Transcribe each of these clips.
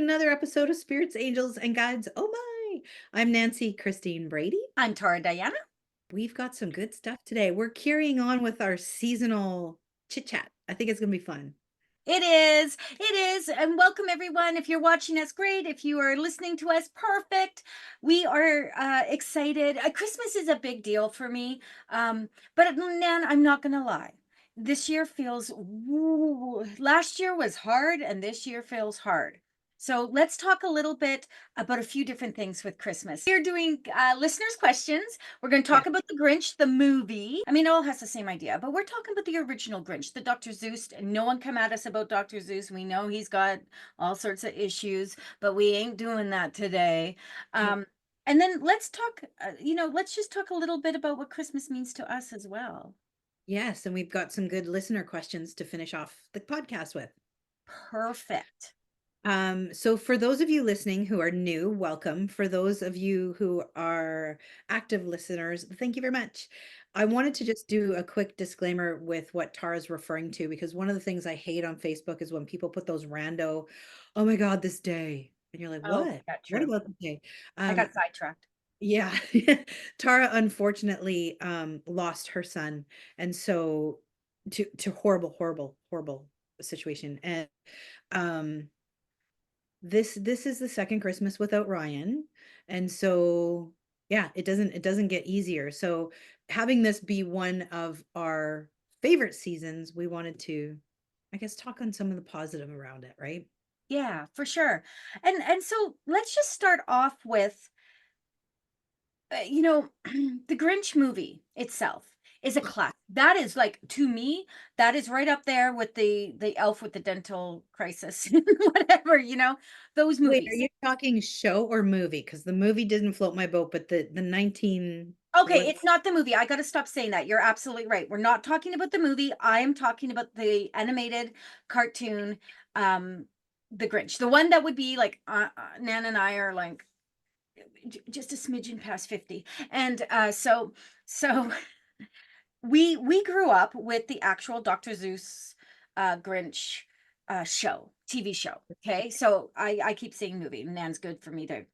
another episode of Spirits, Angels, and Guides. Oh my! I'm Nancy Christine Brady. I'm Tara Diana. We've got some good stuff today. We're carrying on with our seasonal chit chat. I think it's going to be fun. It is, and welcome everyone. If you're watching us, great. If you are listening to us, perfect. We are excited. Christmas is a big deal for me, but Nan, I'm not gonna lie. This year feels. Last year was hard, and this year feels hard. So let's talk a little bit about a few different things with Christmas. We're doing listeners' questions. We're going to Yeah. talk about the Grinch, the movie. I mean, it all has the same idea, but we're talking about the original Grinch, the Dr. Zeus. And no one come at us about Dr. Zeus. We know he's got all sorts of issues, but we ain't doing that today. No. And then let's talk, let's just talk a little bit about what Christmas means to us as well. Yes, and we've got some good listener questions to finish off the podcast with. Perfect. So for those of you listening who are new, welcome. For those of you who are active listeners, thank you very much. I wanted to just do a quick disclaimer with what Tara's referring to, because one of the things I hate on Facebook is when people put those rando, oh my God, this day. And you're like, Oh, what? yeah, What true. about the day? I Um, got sidetracked. yeah. Tara unfortunately lost her son. And so to horrible, horrible, horrible situation. And um this is the second Christmas without Ryan. And so yeah, it doesn't get easier. So having this be one of our favorite seasons, we wanted to, I guess, talk on some of the positive around it, right? Yeah, for sure. And so let's just start off with the Grinch movie itself is a classic. That is like to me, that is right up there with the Elf with the dental crisis, whatever, those Wait, are movies. you talking show or movie? Because the movie didn't float my boat, but the 19 Okay, what it's not the movie. I got to stop saying that. You're absolutely right. We're not talking about the movie. I am talking about the animated cartoon, um, The Grinch. The one that would be like Nan and I are like just a smidgen past 50. And so we grew up with the actual Dr. Zeus Grinch show, TV show. Okay. So I keep saying movie. Nan's good for me to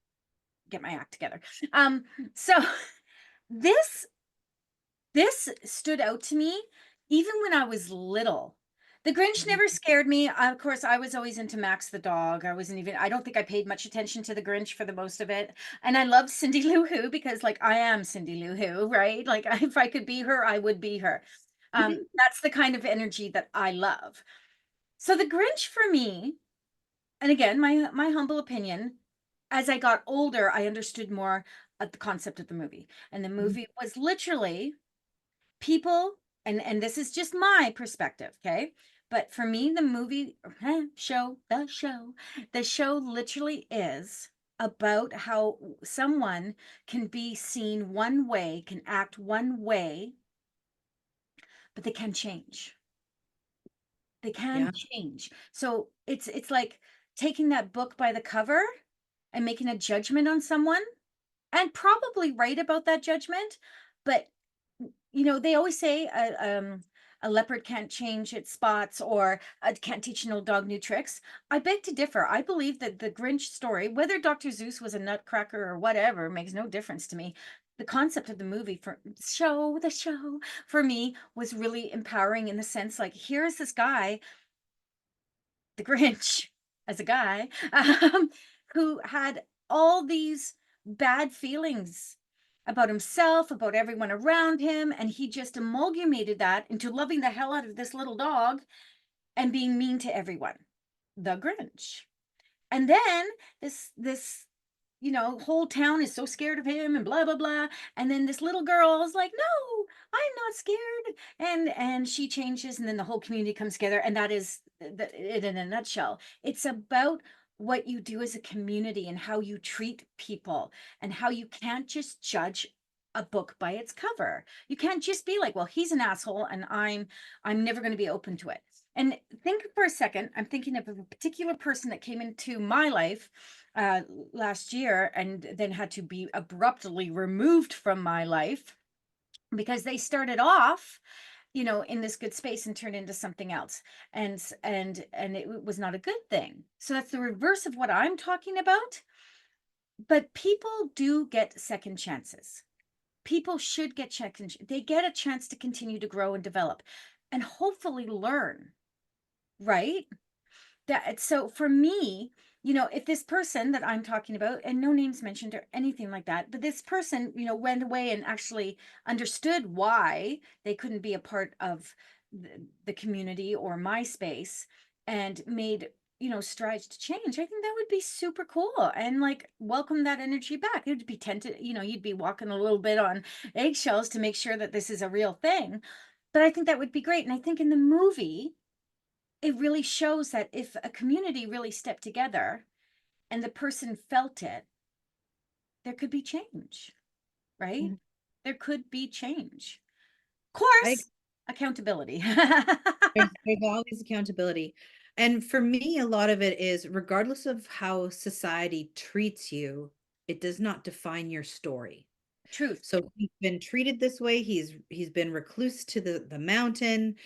get my act together. Um, so this this stood out to me even when I was little. The Grinch never scared me. Of course, I was always into Max the dog. I don't think I paid much attention to the Grinch for the most of it. And I love Cindy Lou Who because, like, I am Cindy Lou Who, right? Like, if I could be her, I would be her. That's the kind of energy that I love. So the Grinch for me, and again, my humble opinion, as I got older, I understood more of the concept of the movie. And the movie was literally people, and this is just my perspective, okay, but for me the movie the show literally is about how someone can be seen one way, can act one way, but they can change. They can Yeah. change. So it's like taking that book by the cover and making a judgment on someone, and probably right about that judgment, but they always say a leopard can't change its spots, or can't teach an old dog new tricks. I beg to differ. I believe that the Grinch story, whether Dr. Zeus was a nutcracker or whatever, makes no difference to me. The concept of the movie the show for me was really empowering in the sense, like, here's this guy, the Grinch, as a guy, who had all these bad feelings about himself, about everyone around him, and he just amalgamated that into loving the hell out of this little dog and being mean to everyone. The Grinch. And then this whole town is so scared of him and blah blah blah. And then this little girl is like, "No, I'm not scared." And she changes, and then the whole community comes together, and that is it in a nutshell. It's about what you do as a community and how you treat people, and how you can't just judge a book by its cover. You can't just be like, "Well, he's an asshole and I'm never going to be open to it." And think for a second, I'm thinking of a particular person that came into my life uh, last year and then had to be abruptly removed from my life because they started off in this good space and turn into something else. And it was not a good thing. So that's the reverse of what I'm talking about. But people do get second chances. People should get they get a chance to continue to grow and develop and hopefully learn, right? That so for me, if this person that I'm talking about, and no names mentioned or anything like that, but this person, went away and actually understood why they couldn't be a part of the community or my space and made, strides to change, I think that would be super cool and like welcome that energy back. It would be tempted, you'd be walking a little bit on eggshells to make sure that this is a real thing. But I think that would be great. And I think in the movie, it really shows that if a community really stepped together and the person felt it, there could be change, right? Mhm. There could be change. Of I course, accountability. there's always accountability. And for me, a lot of it is regardless of how society treats you, it does not define your story. Truth. So he's been treated this way. He's been recluse to the mountain.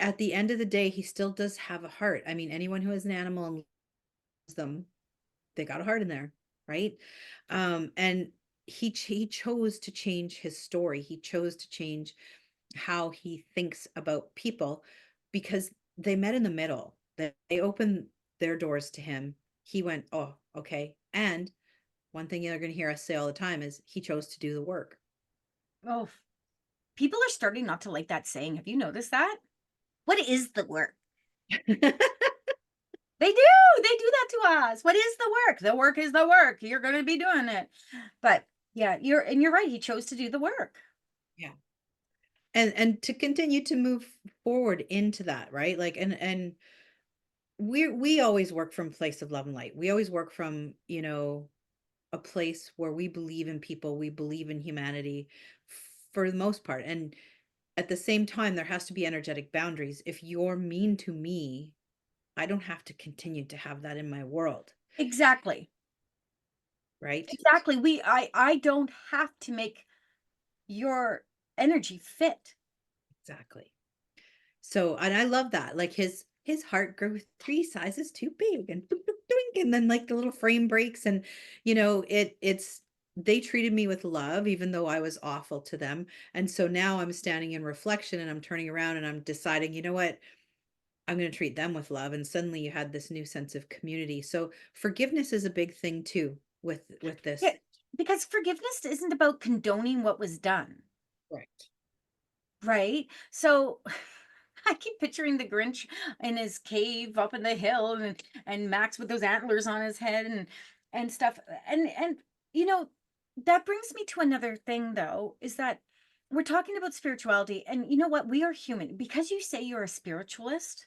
At the end of the day, he still does have a heart. I mean, anyone who has an animal and loves them, they got a heart in there, right? And he chose to change his story. He chose to change how he thinks about people because they met in the middle. They opened their doors to him. He went, oh, okay. And one thing you're going to hear us say all the time is he chose to do the work. Oh, people are starting not to like that saying. Have you noticed that? What is the work? They do. They do that to us. What is the work? The work is the work. You're going to be doing it. But yeah, you're right. He chose to do the work. Yeah. And to continue to move forward into that, right? Like and we always work from a place of love and light. We always work from, a place where we believe in people, we believe in humanity for the most part. And at the same time, there has to be energetic boundaries. If you're mean to me, I don't have to continue to have that in my world, Exactly. right? Exactly. I don't have to make your energy fit. Exactly. So, and I love that. Like his heart grew 3 sizes too big and doink, doink, doink, and then like the little frame breaks and it's they treated me with love even though I was awful to them. And so now I'm standing in reflection and I'm turning around and I'm deciding, you know what? I'm going to treat them with love and suddenly you had this new sense of community. So forgiveness is a big thing too with Yeah, this. because forgiveness isn't about condoning what was done, Right. right? So I keep picturing the Grinch in his cave up in the hill and Max with those antlers on his head and stuff. And you know, that brings me to another thing though, is that we're talking about spirituality and you know what? We are human. Because you say you're a spiritualist,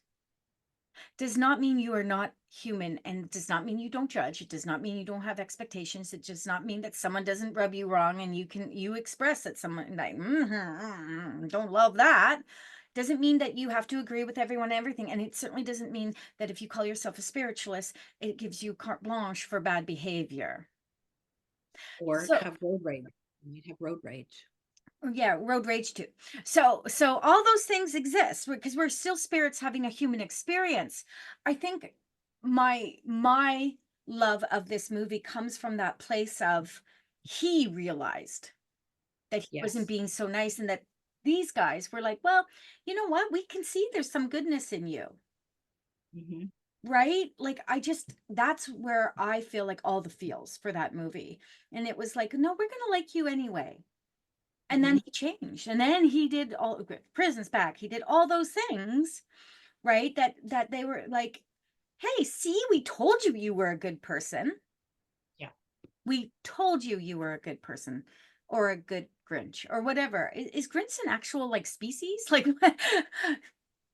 does not mean you are not human and does not mean you don't judge. It does not mean you don't have expectations. It does not mean that someone doesn't rub you wrong and you express that someone like don't love that. Doesn't mean that you have to agree with everyone and everything. And it certainly doesn't mean that if you call yourself a spiritualist, it gives you carte blanche for bad behavior. Or So have road rage. You have road rage. yeah, road rage too. So all those things exist because we're still spirits having a human experience. I think my love of this movie comes from that place of he realized that he wasn't Yes. being so nice and that these guys were like, well, you know what? We can see there's some goodness in you. Hmm. Right? Like that's where I feel like all the feels for that movie. And it was like, no, we're gonna like you anyway. And then Hmm. he changed, and then he did all prisons back. He did all those things, right? That they were like, "Hey, see, we told you you were a good person. Yeah. We told you you were a good person, or a good Grinch, or whatever." Is Grinch an actual like species? Like,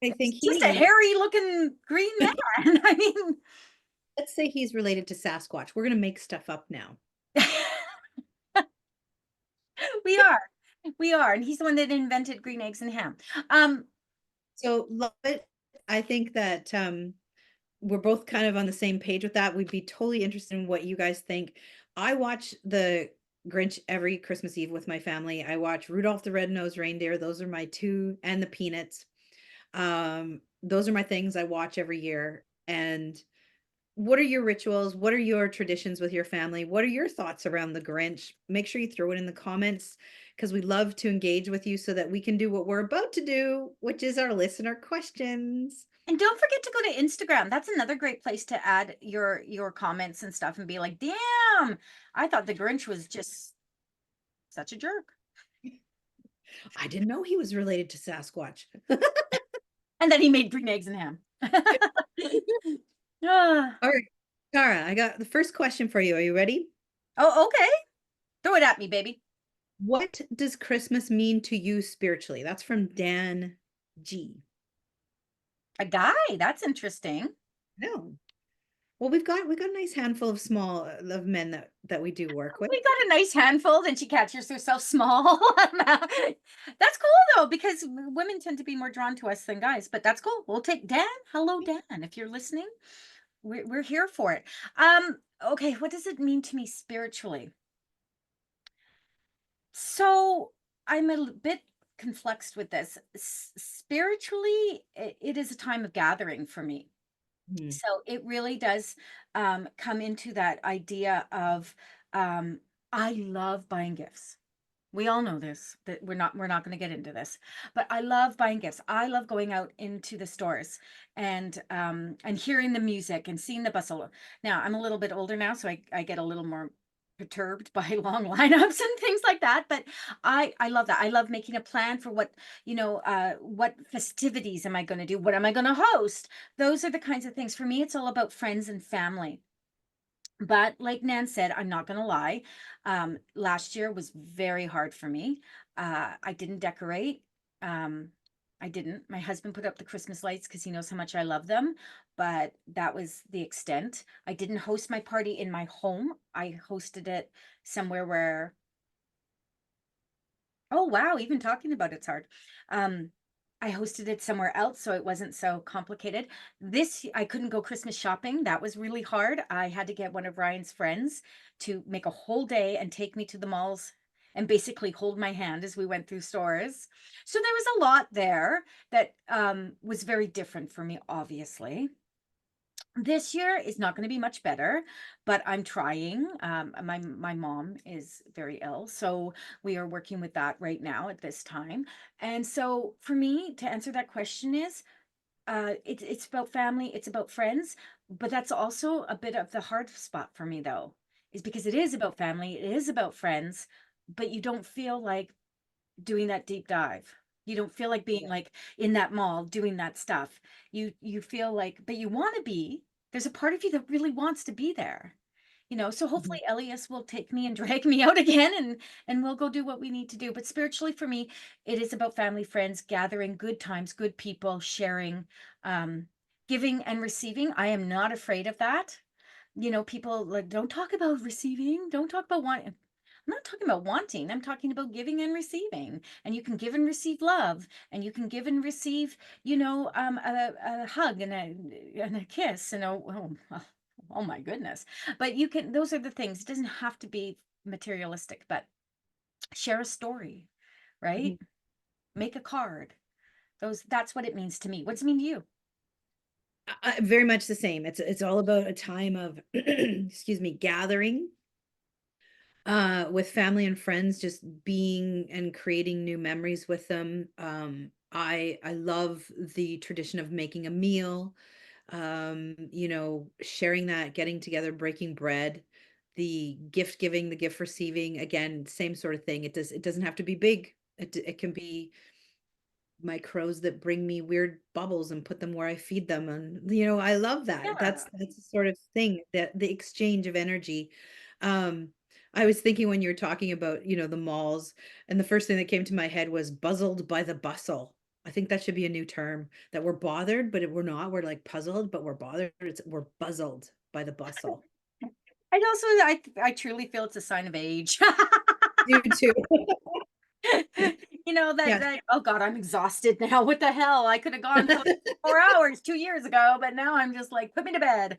I think it's just a hairy looking green man. I mean, let's say he's related to Sasquatch. We're going to make stuff up now. we are, we are, and he's the one that invented green eggs and ham. Um, So love it. I think that we're both kind of on the same page with that. We'd be totally interested in what you guys think. I watch Grinch every Christmas Eve with my family. I watch Rudolph the Red-Nosed Reindeer. Those are my two, and the Peanuts. Those are my things I watch every year. And what are your rituals? What are your traditions with your family? What are your thoughts around the Grinch? Make sure you throw it in the comments because we love to engage with you so that we can do what we're about to do, which is our listener questions. And don't forget to go to Instagram. That's another great place to add your comments and stuff and be like, "Damn, I thought the Grinch was just such a jerk." I didn't know he was related to Sasquatch. And then he made green eggs and ham. Ah. All right, Tara, I got the first question for you. Are you ready? Oh, okay. Throw it at me, baby. What does Christmas mean to you spiritually? That's from Dan G. A guy. That's interesting. No. Well, we got a nice handful of small of men that we do work with. We got a nice handful, then she catches herself small. That's cool though, because women tend to be more drawn to us than guys, but that's cool. We'll take Dan. Hello, Dan. If you're listening, we're here for it. Okay, what does it mean to me spiritually? So I'm a bit confluxed with this. Spiritually, it is a time of gathering for me. Mhm. So it really does come into that idea of um, I love buying gifts. We all know this, that we're not going to get into this, but I love buying gifts. I love going out into the stores and hearing the music and seeing the bustle. Now I'm a little bit older now, so I get a little more perturbed by long lineups and things like that. But I love that. I love making a plan for what festivities am I going to do? What am I going to host? Those are the kinds of things. For me, it's all about friends and family. But like Nan said, I'm not going to lie. Last year was very hard for me. I didn't decorate. Um, I didn't. My husband put up the Christmas lights because he knows how much I love them, but that was the extent. I didn't host my party in my home. I hosted it somewhere where, oh wow, even talking about it's hard. Um, I hosted it somewhere else, so it wasn't so complicated. I couldn't go Christmas shopping. That was really hard. I had to get one of Ryan's friends to make a whole day and take me to the malls and basically hold my hand as we went through stores. So there was a lot there that was very different for me, obviously. This year is not going to be much better, but I'm trying. My mom is very ill, so we are working with that right now at this time. And so for me to answer that question is it's about family, it's about friends, but that's also a bit of the hard spot for me though, is because it is about family, it is about friends, but you don't feel like doing that deep dive. You don't feel like being Yeah. like in that mall doing that stuff. You feel like, but you want to be. There's a part of you that really wants to be there. So Mhm. hopefully Elias will take me and drag me out again and we'll go do what we need to do. But spiritually for me, it is about family, friends, gathering, good times, good people, sharing, um, giving and receiving. I am not afraid of that. People like don't talk about receiving, don't talk about wanting. I'm not talking about wanting. I'm talking about giving and receiving. And you can give and receive love, and you can give and receive, a hug and a kiss, and oh my goodness. But you can. Those are the things. It doesn't have to be materialistic, but share a story, right? Mhm. Make a card. That's what it means to me. What's it mean to you? Very much the same. It's all about a time of excuse me, gathering with family and friends, just being and creating new memories with them. I love the tradition of making a meal, sharing that, getting together, breaking bread, the gift giving, the gift receiving, again, same sort of thing. It doesn't have to be big. It can be my crows that bring me weird bubbles and put them where I feed them. And I love that. Yeah. That's the sort of thing, that the exchange of energy. Um, I was thinking when you were talking about, the malls, and the first thing that came to my head was buzzled by the bustle. I think that should be a new term, that we're bothered, but we're not. We're like puzzled, but we're bothered. We're buzzled by the bustle. I truly feel it's a sign of age. You too. That Yeah. that oh God, I'm exhausted now. What the hell? I could have gone for like 4 hours 2 years ago, but now I'm just like, put me to bed.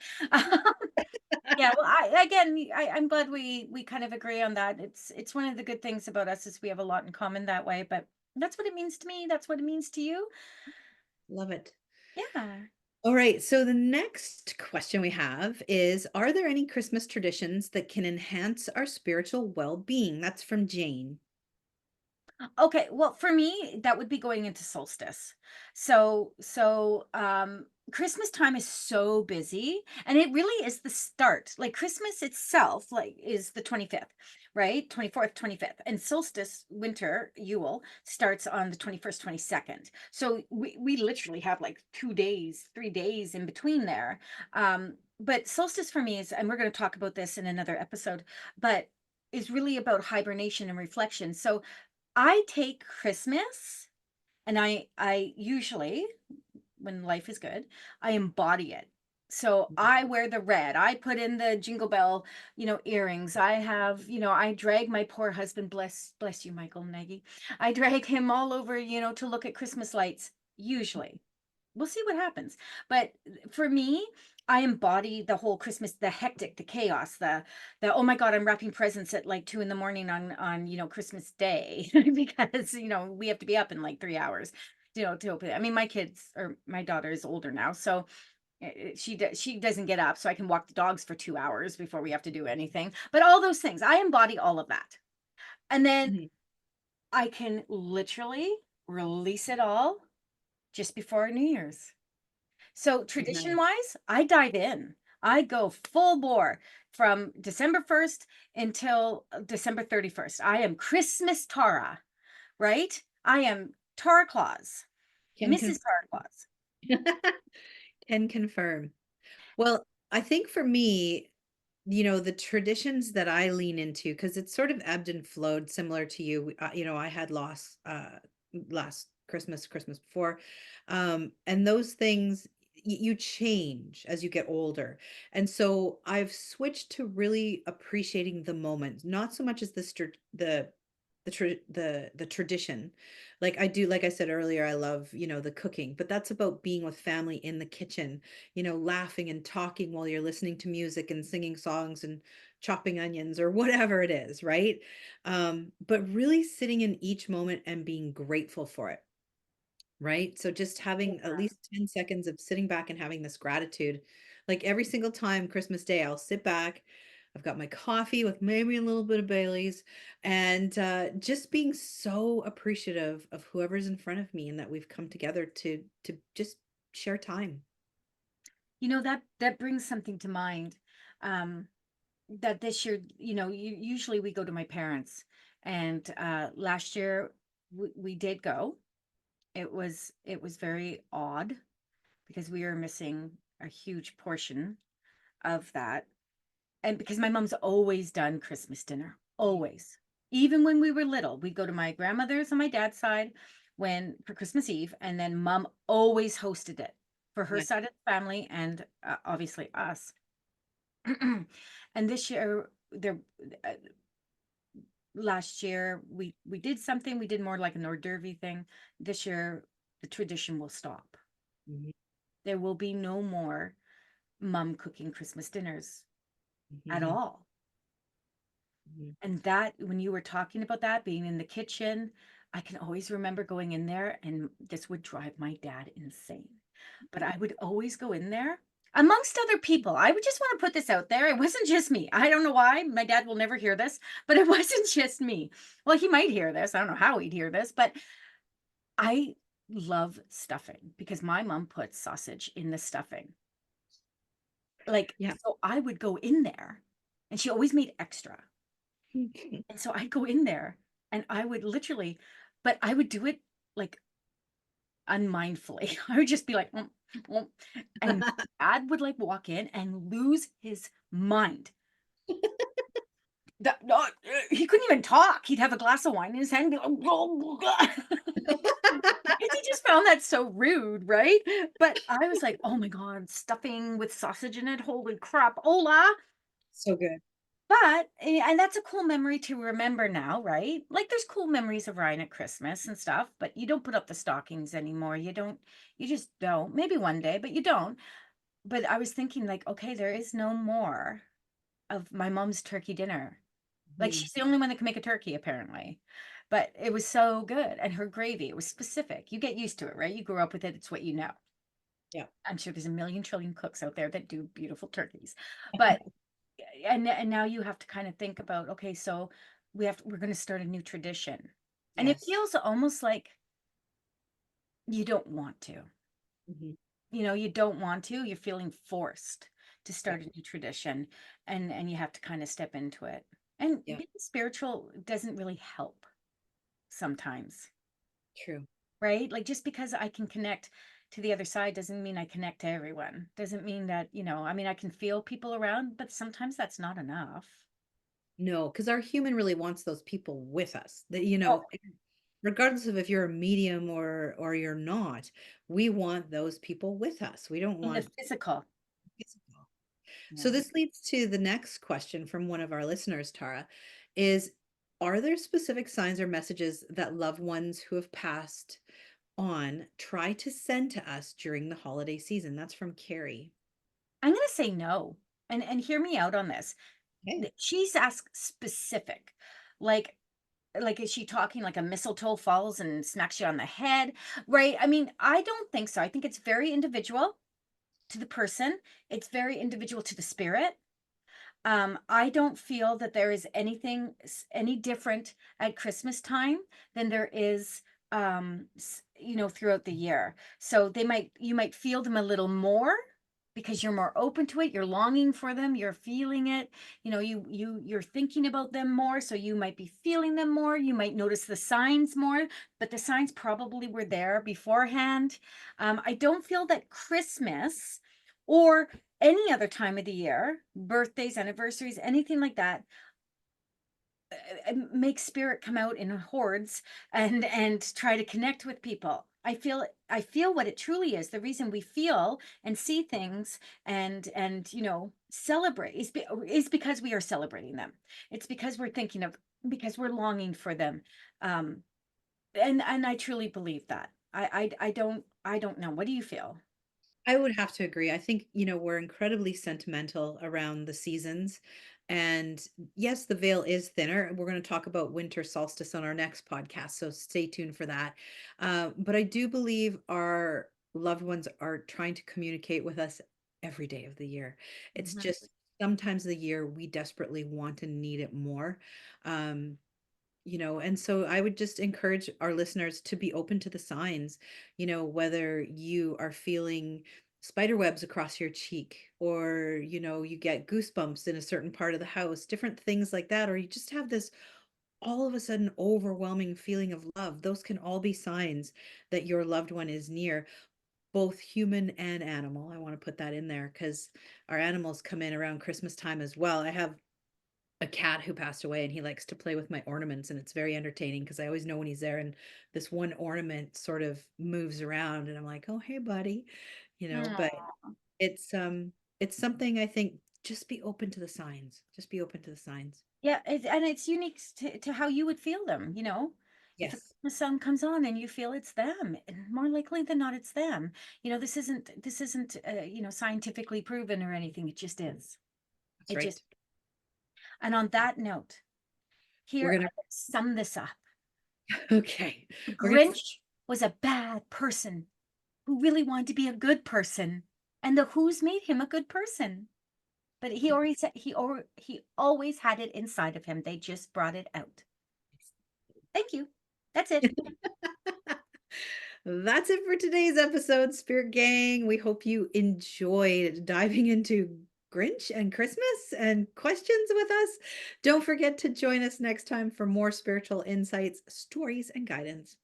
Yeah, well, I'm glad we kind of agree on that. It's one of the good things about us is we have a lot in common that way, but that's what it means to me. That's what it means to you. Love it. Yeah. All right. So the next question we have is, are there any Christmas traditions that can enhance our spiritual well-being? That's from Jane. Okay, well, for me, that would be going into solstice. Christmas time is so busy, and it really is the start. Like Christmas itself, like is the 25th, right? 24th, 25th. And solstice, winter, Yule, starts on the 21st, 22nd. So we literally have like 2 days, 3 days in between there. But solstice for me is, and we're going to talk about this in another episode, but is really about hibernation and reflection. So I take Christmas and I usually, when life is good, I embody it. So I wear the red. I put in the jingle bell, earrings. I have, I drag my poor husband, bless you, Michael Nagy. I drag him all over, to look at Christmas lights, usually. We'll see what happens. But for me, I embody the whole Christmas, the hectic, the chaos, the oh my God, I'm wrapping presents at like 2 in the morning on Christmas Day because we have to be up in like 3 hours, to open it. I mean, my kids or my daughter is older now, so she doesn't get up, so I can walk the dogs for 2 hours before we have to do anything. But all those things, I embody all of that. And then Mhm. I can literally release it all just before New Year's. So tradition Nice. wise, I dive in. I go full bore from December 1st until December 31st. I am Christmas Tara, right? I am Tara Claus, Can Mrs. confirm. Tara Claus. Can confirm. Well, I think for me, the traditions that I lean into, because it's sort of ebbed and flowed similar to you. I had loss last Christmas, Christmas before. And those things you change as you get older. And so I've switched to really appreciating the moment, not so much as the tradition. Like I do, like I said earlier, I love, the cooking, but that's about being with family in the kitchen, laughing and talking while you're listening to music and singing songs and chopping onions or whatever it is, right? But really sitting in each moment and being grateful for it, right? So just having at least 10 seconds of sitting back and having this gratitude. Like every single time Christmas Day, I'll sit back. I've got my coffee with maybe a little bit of Bailey's and just being so appreciative of whoever's in front of me and that we've come together to just share time. That brings something to mind. Um, that this year, usually we go to my parents, and last year we did go. It was very odd because we were missing a huge portion of that. And because my mom's always done Christmas dinner, always. Even when we were little, we'd go to my grandmother's on my dad's side when for Christmas Eve, and then mom always hosted it for her Yeah. side of the family and obviously us. And this year, there uh, last year we did something. We did more like an hors d'oeuvre thing. This year, the tradition will stop. Mhm, There will be no more mom cooking Christmas dinners at mhm, all. mhm. And that, when you were talking about that, being in the kitchen, I can always remember going in there, and this would drive my dad insane. But I would always go in there amongst other people. I would just want to put this out there. It wasn't just me. I don't know why. My dad will never hear this, but it wasn't just me. Well, he might hear this. I don't know how he'd hear this, but I love stuffing because my mom puts sausage in the stuffing. Like, Yeah. so I would go in there, and she always made extra. And so I'd go in there and I would literally, but I would do it like unmindfully. I would just be like, "Mm." And dad would like walk in and lose his mind. No, he couldn't even talk. He'd have a glass of wine in his hand and be like, because he just found that so rude, right? But I was like, oh my God, stuffing with sausage in it. Holy crap. Hola. So good. But and that's a cool memory to remember now, right? Like there's cool memories of Ryan at Christmas and stuff, but you don't put up the stockings anymore. You just don't. Maybe one day, but you don't. But I was thinking like, okay, there is no more. of my mom's turkey dinner. Like, Mhm. she's the only one that can make a turkey, apparently. But it was so good, and her gravy, it was specific. You get used to it, right? You grew up with it, it's what you know. Yeah. I'm sure there's a million trillion cooks out there that do beautiful turkeys. But and now you have to kind of think about, okay, so we're going to start a new tradition. And it Yes. feels almost like you don't want to. Mhm. You don't want to, you're feeling forced to Yeah. start a new tradition, and you have to kind of step into it. And Yeah. being spiritual doesn't really help sometimes, True. right? Like, just because I can connect to the other side doesn't mean I connect to everyone. Doesn't mean that, I mean, I can feel people around, but sometimes that's not enough. No, because our human really wants those people with us. That, Oh, regardless of if you're a medium or you're not, we want those people with us. We don't in the want physical. physical. So Yeah. this leads to the next question from one of our listeners, Tara, is are there specific signs or messages that loved ones who have passed on try to send to us during the holiday season? That's from Carrie. I'm going to say no. And hear me out on this. Okay. She's asked specific. Like is she talking like a mistletoe falls and smacks you on the head? Right? I mean, I don't think so. I think it's very individual to the person. It's very individual to the spirit. I don't feel that there is anything any different at Christmas time than there is throughout the year. So you might feel them a little more because you're more open to it, you're longing for them, you're feeling it, you're thinking about them more, so you might be feeling them more, you might notice the signs more, but the signs probably were there beforehand. I don't feel that Christmas or any other time of the year, birthdays, anniversaries, anything like that, make spirit come out in hordes and try to connect with people. I feel what it truly is. The reason we feel and see things and celebrate is because we are celebrating them. It's because we're thinking of because we're longing for them. Um, and I truly believe that. I don't know. What do you feel? I would have to agree. I think, we're incredibly sentimental around the seasons. And yes, the veil is thinner. We're going to talk about winter solstice on our next podcast. So stay tuned for that. But I do believe our loved ones are trying to communicate with us every day of the year. It's Mhm. just sometimes the year we desperately want and need it more. Um, and so I would just encourage our listeners to be open to the signs, whether you are feeling spider webs across your cheek or, you get goosebumps in a certain part of the house, different things like that, or you just have this all of a sudden overwhelming feeling of love. Those can all be signs that your loved one is near, both human and animal. I want to put that in there because our animals come in around Christmas time as well. I have a cat who passed away and he likes to play with my ornaments and it's very entertaining because I always know when he's there and this one ornament sort of moves around and I'm like, "Oh, hey buddy." But it's something I think just be open to the signs. Just be open to the signs. Yeah, and it's unique to how you would feel them, you know? If a Yes, Christmas song comes on and you feel it's them, and more likely than not, it's them. This isn't scientifically proven or anything. It just is. that's It just, right. and on that note, We're here gonna I sum this up. okay. The We're gonna Grinch was a bad person who really wanted to be a good person, and the Who's made him a good person. But he always had it inside of him. They just brought it out. Thank you. That's it. That's it for today's episode, Spirit Gang. We hope you enjoyed diving into Grinch and Christmas and questions with us. Don't forget to join us next time for more spiritual insights, stories, and guidance.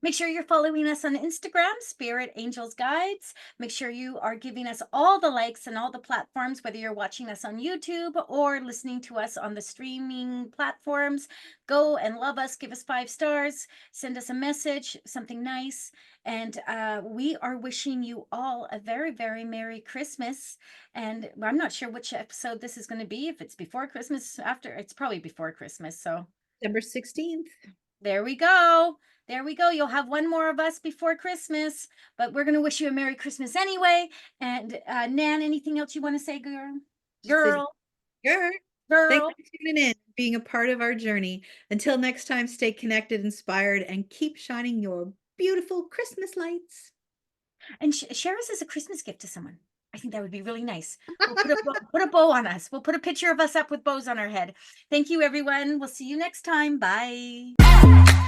Make sure you're following us on Instagram, Spirit Angels Guides. Make sure you are giving us all the likes and all the platforms, whether you're watching us on YouTube or listening to us on the streaming platforms. Go and love us, give us 5 stars, send us a message, something nice. And we are wishing you all a very, very Merry Christmas. And I'm not sure which episode this is going to be, if it's before Christmas, after, it's probably before Christmas. So December 16th. there we go. There we go. You'll have one more of us before Christmas, but we're going to wish you a Merry Christmas anyway. And Nan, anything else you want to say, girl? Just say Girl. Sure. Thanks Girl. for tuning in, being a part of our journey. Until next time, stay connected, inspired, and keep shining your beautiful Christmas lights. And share us as a Christmas gift to someone. I think that would be really nice. We'll put a bow on us. We'll put a picture of us up with bows on our head. Thank you, everyone. We'll see you next time. Bye.